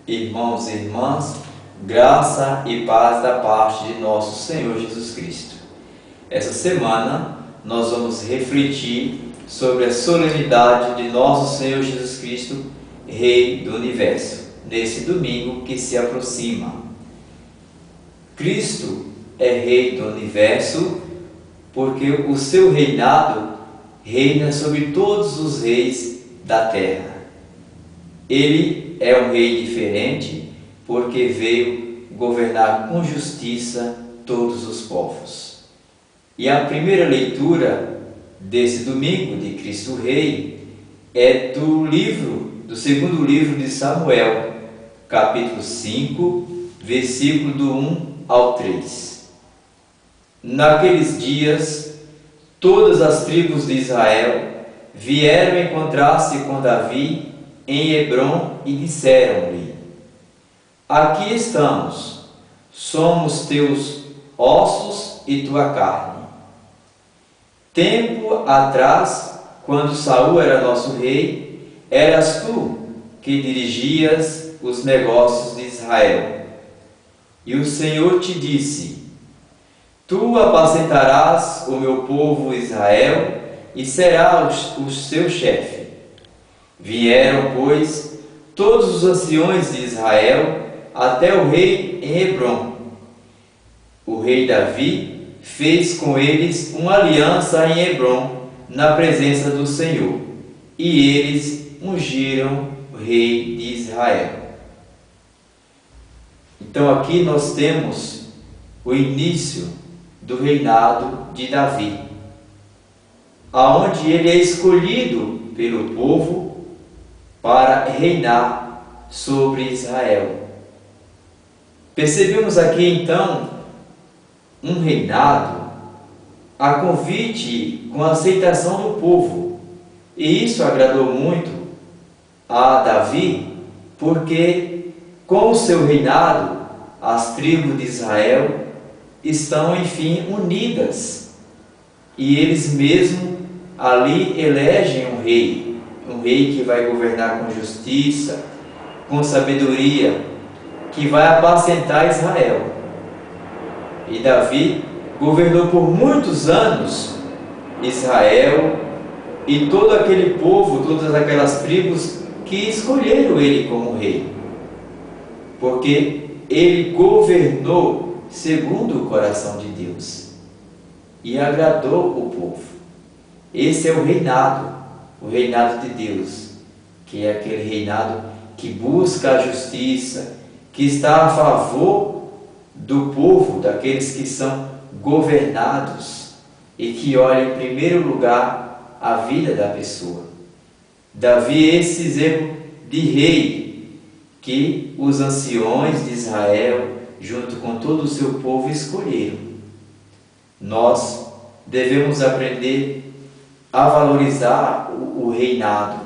Irmãos e irmãs, graça e paz da parte de nosso Senhor Jesus Cristo. Essa semana nós vamos refletir sobre a solenidade de nosso Senhor Jesus Cristo, Rei do Universo, nesse domingo que se aproxima. Cristo é Rei do Universo porque o seu reinado reina sobre todos os reis da terra. Ele é um rei diferente porque veio governar com justiça todos os povos. E a primeira leitura desse domingo de Cristo Rei é do segundo livro de Samuel, capítulo 5, versículo do 1 ao 3. Naqueles dias, todas as tribos de Israel vieram encontrar-se com Davi em Hebrom e disseram-lhe: Aqui estamos, somos teus ossos e tua carne. Tempo atrás, quando Saul era nosso rei, eras tu que dirigias os negócios de Israel. E o Senhor te disse: Tu apacentarás o meu povo Israel e serás o seu chefe. Vieram, pois, todos os anciões de Israel até o rei em Hebrom. O rei Davi fez com eles uma aliança em Hebrom, na presença do Senhor, e eles ungiram o rei de Israel. Então aqui nós temos o início do reinado de Davi, aonde ele é escolhido pelo povo para reinar sobre Israel. Percebemos aqui então um reinado a convite com a aceitação do povo, e isso agradou muito a Davi, porque com o seu reinado as tribos de Israel estão enfim unidas, e eles mesmos ali elegem um rei que vai governar com justiça, com sabedoria, que vai apacentar Israel. E Davi governou por muitos anos Israel e todo aquele povo, todas aquelas tribos que escolheram ele como rei, porque ele governou segundo o coração de Deus e agradou o povo. Esse é o reinado de Deus, que é aquele reinado que busca a justiça, que está a favor do povo, daqueles que são governados e que olha em primeiro lugar a vida da pessoa. Davi é esse exemplo de rei que os anciões de Israel, junto com todo o seu povo, escolheram. Nós devemos aprender a valorizar o reinado.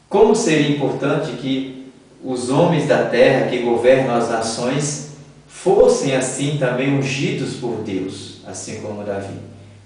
Como seria importante que os homens da terra que governam as nações fossem assim também ungidos por Deus, assim como Davi,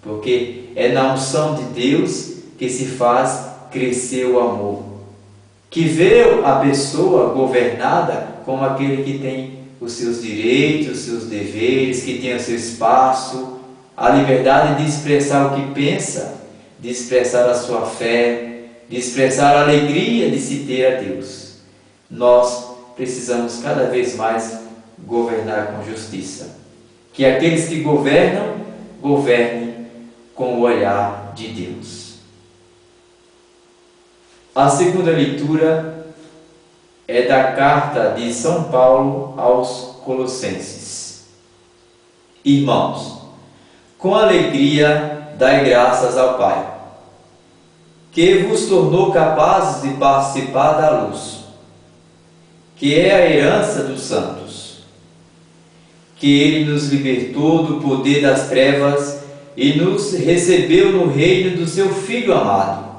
porque é na unção de Deus que se faz crescer o amor, que vê a pessoa governada como aquele que tem os seus direitos, os seus deveres, que tem o seu espaço, a liberdade de expressar o que pensa, de expressar a sua fé, de expressar a alegria de se ter a Deus. Nós precisamos cada vez mais governar com justiça. Que aqueles que governam, governem com o olhar de Deus. A segunda leitura é da carta de São Paulo aos Colossenses. Irmãos, com alegria dai graças ao Pai, que vos tornou capazes de participar da luz, que é a herança dos santos, que Ele nos libertou do poder das trevas e nos recebeu no reino do seu Filho amado,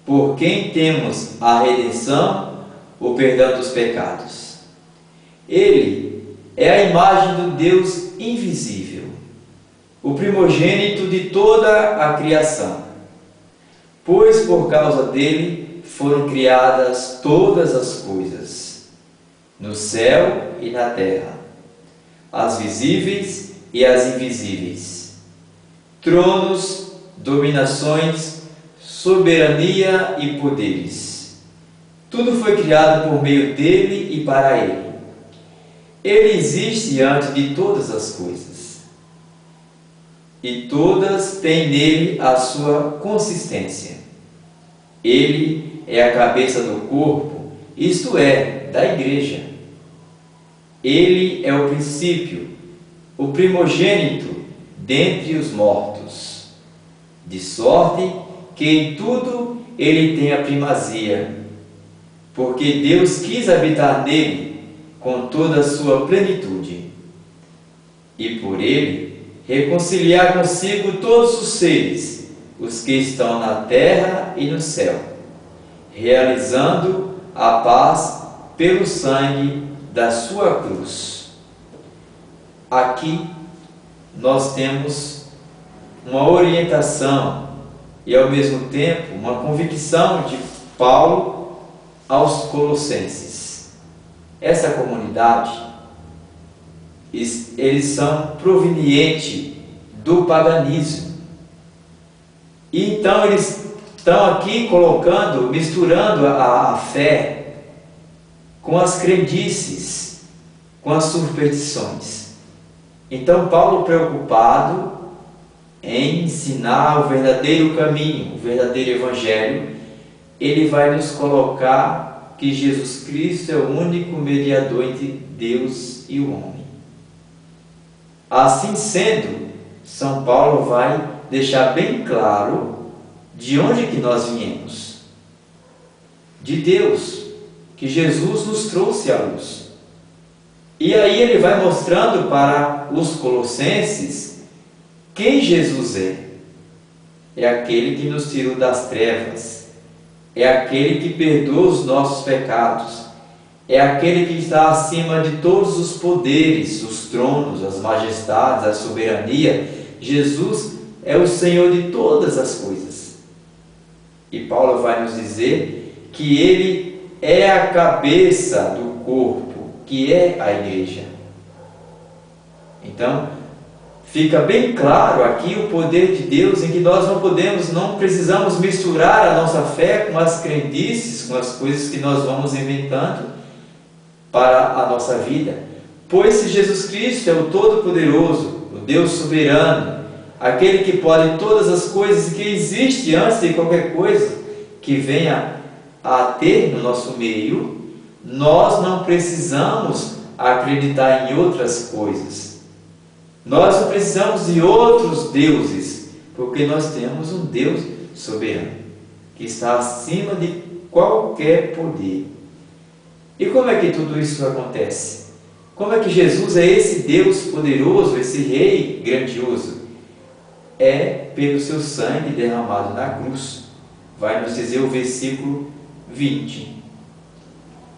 por quem temos a redenção, o perdão dos pecados. Ele é a imagem do Deus invisível, o primogênito de toda a criação, pois por causa dele foram criadas todas as coisas. no céu e na terra, as visíveis e as invisíveis, tronos, dominações, soberania e poderes. Tudo foi criado por meio dele e para ele. Ele existe antes de todas as coisas, e todas têm nele a sua consistência. Ele é a cabeça do corpo, isto é, da igreja. Ele é o princípio, o primogênito dentre os mortos, de sorte que em tudo ele tem a primazia, porque Deus quis habitar nele com toda a sua plenitude, e por ele reconciliar consigo todos os seres, os que estão na terra e no céu, realizando a paz pelo sangue da sua cruz. Aqui nós temos uma orientação e ao mesmo tempo uma convicção de Paulo aos Colossenses. Essa comunidade, eles são provenientes do paganismo. E então eles estão aqui colocando, misturando a fé com as crendices, com as superstições. Então Paulo, preocupado em ensinar o verdadeiro caminho, o verdadeiro evangelho, ele vai nos colocar que Jesus Cristo é o único mediador entre Deus e o homem. Assim sendo, São Paulo vai deixar bem claro de onde que nós viemos. De Deus, que Jesus nos trouxe à luz. E aí ele vai mostrando para os colossenses quem Jesus é. É aquele que nos tirou das trevas. É aquele que perdoa os nossos pecados. É aquele que está acima de todos os poderes, os tronos, as majestades, a soberania. Jesus é o Senhor de todas as coisas. E Paulo vai nos dizer que ele é a cabeça do corpo, que é a igreja. Então, fica bem claro aqui o poder de Deus, em que nós não precisamos misturar a nossa fé com as crendices, com as coisas que nós vamos inventando para a nossa vida. Pois se Jesus Cristo é o Todo-Poderoso, o Deus soberano, aquele que pode todas as coisas, que existe antes de qualquer coisa que venha a ter no nosso meio, nós não precisamos acreditar em outras coisas. Nós não precisamos de outros deuses, porque nós temos um Deus soberano, que está acima de qualquer poder. E como é que tudo isso acontece? Como é que Jesus é esse Deus poderoso, esse Rei grandioso? É pelo seu sangue derramado na cruz. Vai nos dizer o versículo 20.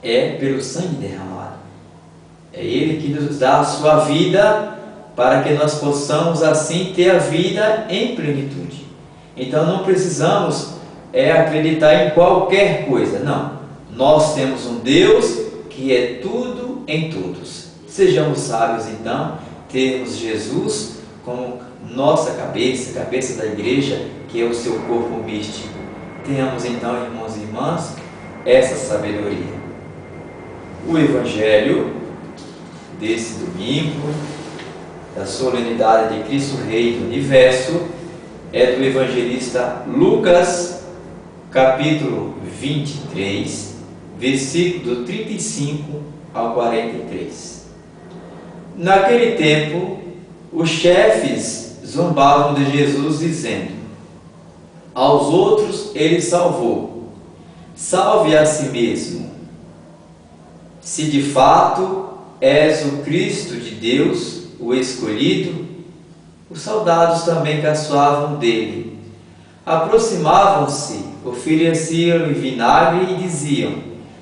É pelo sangue derramado. É Ele que nos dá a sua vida para que nós possamos assim ter a vida em plenitude. Então não precisamos acreditar em qualquer coisa, não. Nós temos um Deus que é tudo em todos. Sejamos sábios então, termos Jesus como nossa cabeça, cabeça da igreja, que é o seu corpo místico. Tenhamos então, irmãos e irmãs, essa sabedoria. O Evangelho desse domingo, da solenidade de Cristo Rei do Universo, é do evangelista Lucas, capítulo 23, versículo 35 ao 43. Naquele tempo, os chefes zombavam de Jesus, dizendo: aos outros ele salvou, salve a si mesmo. Se de fato és o Cristo de Deus, o escolhido. Os soldados também caçoavam dele. Aproximavam-se, ofereciam-lhe vinagre e diziam: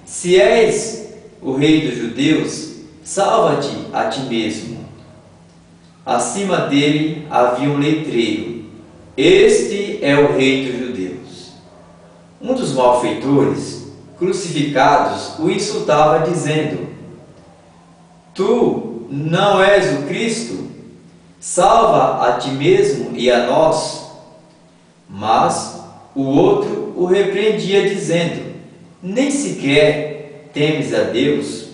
se és o rei dos judeus, salva-te a ti mesmo. Acima dele havia um letreiro: este é o rei dos judeus. Um dos malfeitores, crucificados, o insultava, dizendo: Tu não és o Cristo? Salva a ti mesmo e a nós. Mas o outro o repreendia, dizendo: nem sequer temes a Deus,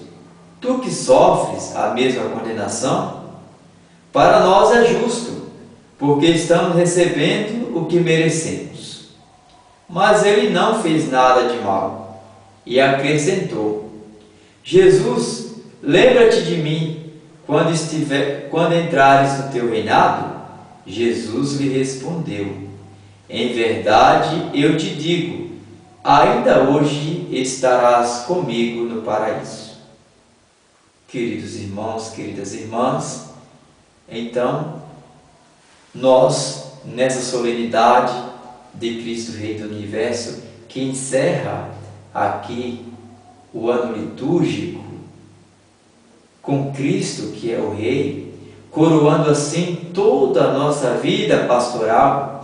tu que sofres a mesma condenação? Para nós é justo, porque estamos recebendo o que merecemos. Mas ele não fez nada de mal, e acrescentou: Jesus, lembra-te de mim quando entrares no teu reinado. Jesus lhe respondeu: em verdade eu te digo, ainda hoje estarás comigo no paraíso. Queridos irmãos, queridas irmãs, então, nós, nessa solenidade de Cristo Rei do Universo, que encerra aqui o ano litúrgico, com Cristo, que é o Rei, coroando assim toda a nossa vida pastoral,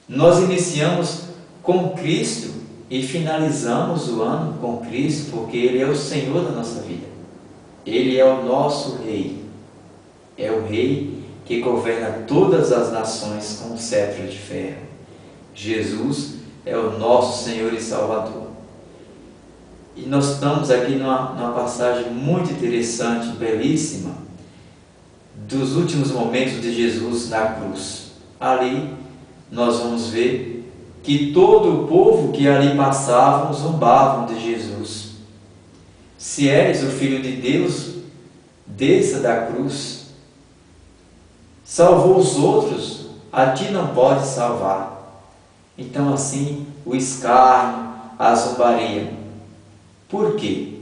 nós iniciamos com Cristo e finalizamos o ano com Cristo, porque Ele é o Senhor da nossa vida. Ele é o nosso Rei. É o Rei que governa todas as nações com um cetro de ferro. Jesus é o nosso Senhor e Salvador. E nós estamos aqui numa passagem muito interessante, belíssima, dos últimos momentos de Jesus na cruz. Ali nós vamos ver que todo o povo que ali passavam zombavam de Jesus. Se és o Filho de Deus, desça da cruz. Salvou os outros, a ti não pode salvar. Então assim, o escárnio, a zombaria. Por quê?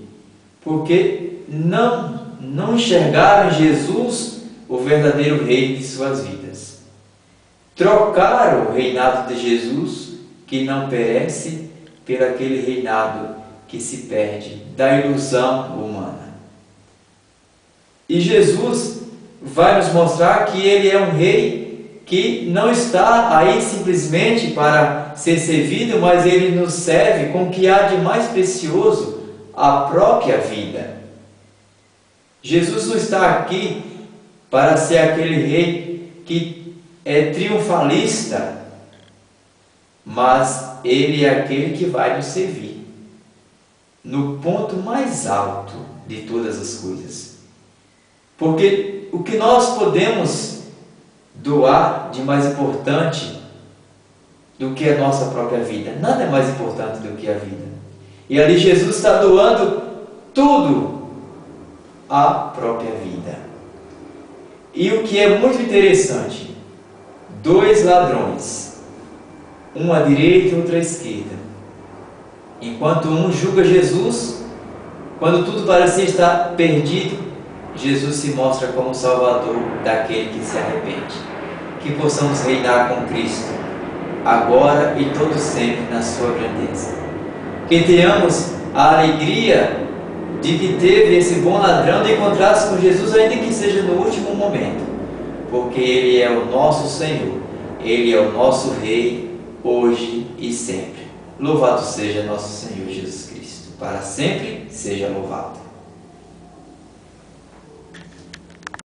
Porque não enxergaram em Jesus o verdadeiro Rei de suas vidas. Trocaram o reinado de Jesus, que não perece, por aquele reinado que se perde, da ilusão humana. E Jesus vai nos mostrar que Ele é um Rei que não está aí simplesmente para ser servido, mas Ele nos serve com o que há de mais precioso, a própria vida. Jesus não está aqui para ser aquele Rei que é triunfalista, mas Ele é aquele que vai nos servir no ponto mais alto de todas as coisas. Porque o que nós podemos doar de mais importante do que a nossa própria vida? Nada é mais importante do que a vida. E ali Jesus está doando tudo, a própria vida. E o que é muito interessante, dois ladrões, um à direita e outro à esquerda. Enquanto um julga Jesus, quando tudo parecia estar perdido, Jesus se mostra como o Salvador daquele que se arrepende. Que possamos reinar com Cristo, agora e todo sempre, na sua grandeza. Que tenhamos a alegria de que teve esse bom ladrão de encontrar-se com Jesus, ainda que seja no último momento, porque Ele é o nosso Senhor, Ele é o nosso Rei, hoje e sempre. Louvado seja nosso Senhor Jesus Cristo, para sempre seja louvado.